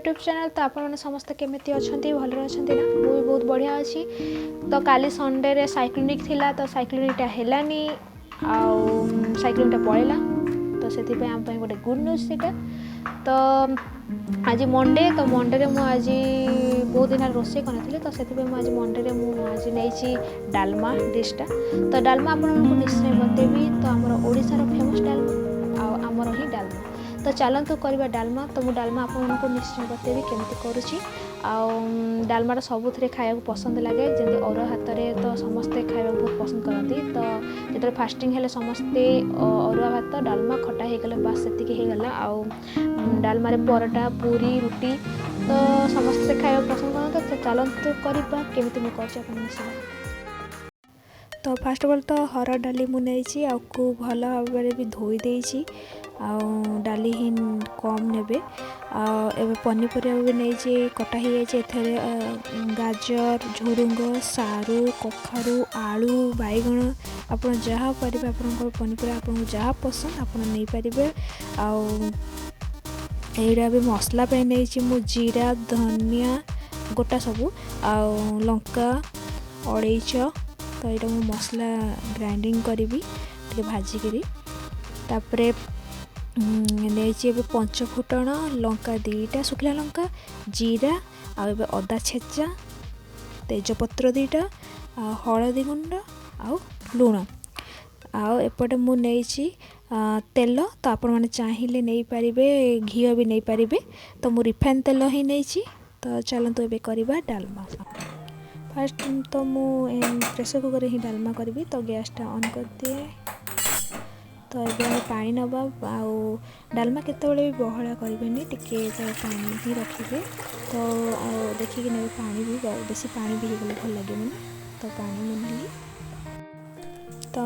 YouTube channel. तो आपण समस्त केमिति अछंती भल अछंती ना मु भी बहुत बढ़िया अच्छी। तो काली संडे रे साइक्लोनिक थिला तो साइक्लोनिकटा हेलानी आउ साइक्लोनिकटा पळेला तो सेति पे हम पे गोटे गुड न्यूज सेटा। तो आज मंडे तो मंडे रे मु आज बहुत दिन रोसे करनथिले तो सेति पे मु आज मंडे रे मु आज नेछि डालमा डिशटा। तो डालमा आपण को निश्चय बतेबी। तो हमर ओडिसा रो फेमस डालमा आ हमर ही डालमा। तो चलतु करवा डालमा। तो मुझे डालमा आपको निश्चय बतेबी केमती करुँची। डालमाटा सबुथ खाया पसंद लगे जमी अरुआ भात में तो समस्ते खाया बहुत पसंद करती। तो जो फास्टिंग हेले समस्ते अरुआ भात डालमा खटा होगले बास से होगला। आउ डालमा परोटा पूरी रुटी तो समस्ते खाया पसंद करते। तो चलतु करवा केमती मुझे। तो फास्ट ऑफ ऑल तो हरड़ डाली मुझे आपको भल भाव में भी धोई देछि। डाली ही कम नेबे। एवं पनीपरिया भी नहीं कटा ही जाए गाजर झुडुंग सारू कखारू आलू बैगण आप जहाँ पारे आप पनीपरिया आपको जहाँ पसंद आप नहीं पारे। आईटा भी मसला पे नहीं मु जीरा धनिया गोटा सबू आउ लंका अड़ेच। तो यहाँ मु मसला ग्राइंडिंग करी टे भाजिकी तापरे नहीं पंच फुटण लंका 2टा सुखला लंका जीरा आउ अदा छेचा तेजपत्र 2टा हलदी गुंड आउ लुण आउ एपटे मु नहीं तेल। तो आपण मैंने चाहिए नहीं पारे घी भी नहीं पारे। तो मु रिफाइन तेल ही नहीं। तो चलतु ए करवा डालमा। फास्ट तो मु प्रेसर कुकर ही डालमा करी। तो गैसटा ऑन कर दिए। तो ये पानी नवा आउ डालमा केतबेले भी बहला करेंगे टिके पानी ही रखिए। तो देखिए ने पानी भी बेसी पानी भी होगले भल लगे। तो पानी मुझे तो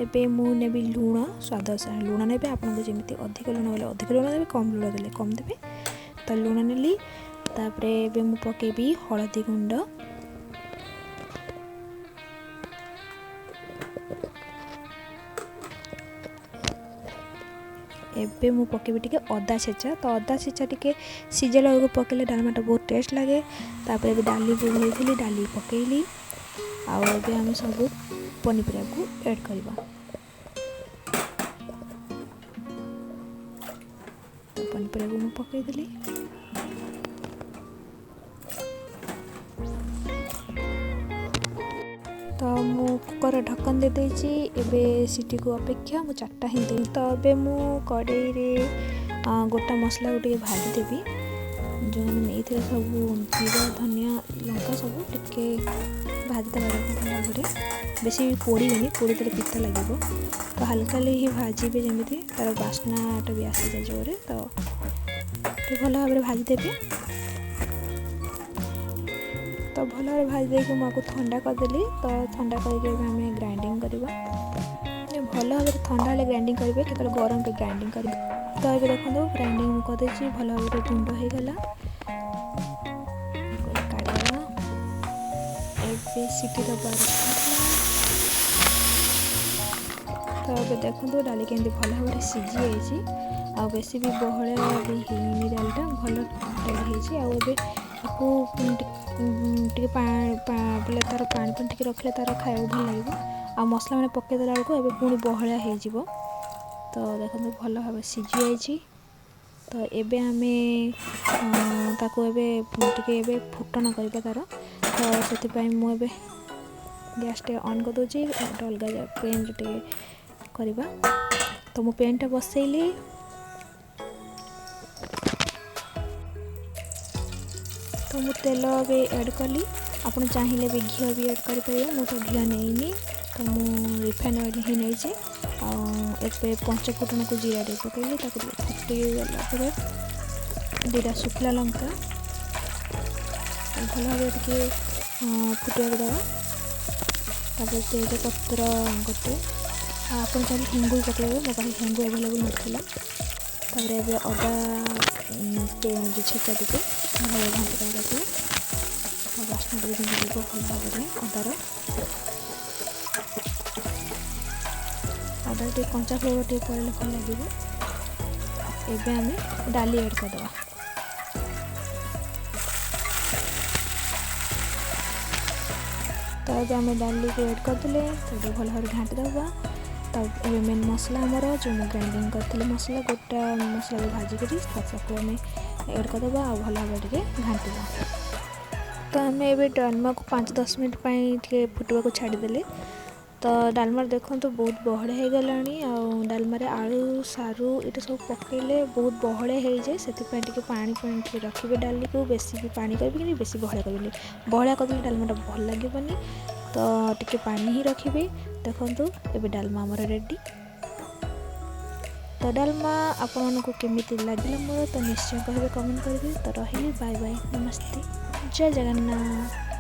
एबे मु नेबी लुण स्वाद अनुसार लुण ने आपको जमी अधिक लुण बोले अधिक लुण देवे कम लुण देले कम देवे। तो लुण नेली तापरे एबे मु पकेबी हलदी गुंड एबे मु पकेबी टिके अदा छेचा। तो अदा छेचा टिके सीझेला बेलू पकेले डालमाटा बहुत टेस्ट लगे। तापर एबे डाली धोई डाली पकेली आउ एबे हम सब पनीपरिया को ऐड करवा। तो पनीपरिया को मु पकई देली। तो मु कुकर ढक्कन दे देछि। एबे सीटी को अपेक्षा मु 4टा ही देली। तो एबे मु कड़ाई रे गोटा मसला को टिके भाजी देबी। जो नहीं थे सब जीरा धनिया लंका सब टिके भाजी देवा भाव बेसी भी पोड़ेनि पोड़ी देले पिता लगे। तो हल्का ही भाजीबे जमी तार बास्नाटा भी आसी जाए जोरे। तो भल भाव भाजी देबे। तो भल भाव भाजी देके मुझे ठंडा करदेली। तो ठंडा करके आम ग्राइंडिंग करवा। भल भाव ठंडा हेल्ले ग्राइंडिंग करेंगे केतल गरम पे ग्राइंडिंग करेंगे। तो ये देखो ग्राइंडिंग करदे भल भाव गुंड होगला। सीटी दबार। तो ये देखो डाली के भल भाव सीझी जाइए। आ बेसी भी बहलिया भी होनी डालटा भल डाली होगी। आपको टे बोले तार पानी पानी टे रखले तार खाया भल लगे। आ मसला मैंने पकईदेला बेलू ए पुणी बहलिया हो। तो देखो भल भाव सीझी जाइए। तो एबे आमे ताको टे फुटन करवा तार। तो से मुझे गैस टे ऑन कर दूसरी अलग पेन टे करवा। तो मु पेनटा बसैली। तो मु तेल भी ऐड कली। आपन चाहिए भी घी भी ऐड करें। मु तो घी नहीं तो मु रिफाइन ऑयल ही नहीं। ए पंच फुटन को जीरा टे पकईली फुटीगला 2टा सुखला लंका भल भाव टे फुटिया देवा। तेज पत्र गोटे आप चाहिए हेंगू पकड़े। मो पास हेंगू एभेलेबल नाला। तापर अदा छेचा टे भल घंटा रखिए। बास्ना टे भल भाव अदार अदा टे कंचा फ्लेवर टे पड़े भल लगे। एबे आमे डाली ऐड करदे। तो ये आम डाली को एड करदे तो भल भाव घाटी देवा। तो ये मेन मसला आमर जो ग्राइंडिंग करते मसला गोटा मसला भी भाजिक सबको आम एड करदे आ भल भाव घाटा। तो आम ए डालमा को 5-10 मिनट टे फुटवा छाड़ीदे। तो डालमार देखो तो बहुत बहड़े हो गला डालमार आलू सारू ये सब पकड़े बहुत बहड़े हो जाए से पानी पानी रखिए डाली को बेसी भी पानी करेंगे बेसी बहड़ा करेंगे बहड़ा करदे डालमाटा भल लगे तो टिके पानी ही रखिए। देखो ये डालमा आमर रेडी। तो डालमा आपण को केमिति लगे मोर तो निश्चय कहे कमेंट करेंगे। तो रही बाय बाय नमस्ते जय जगन्नाथ।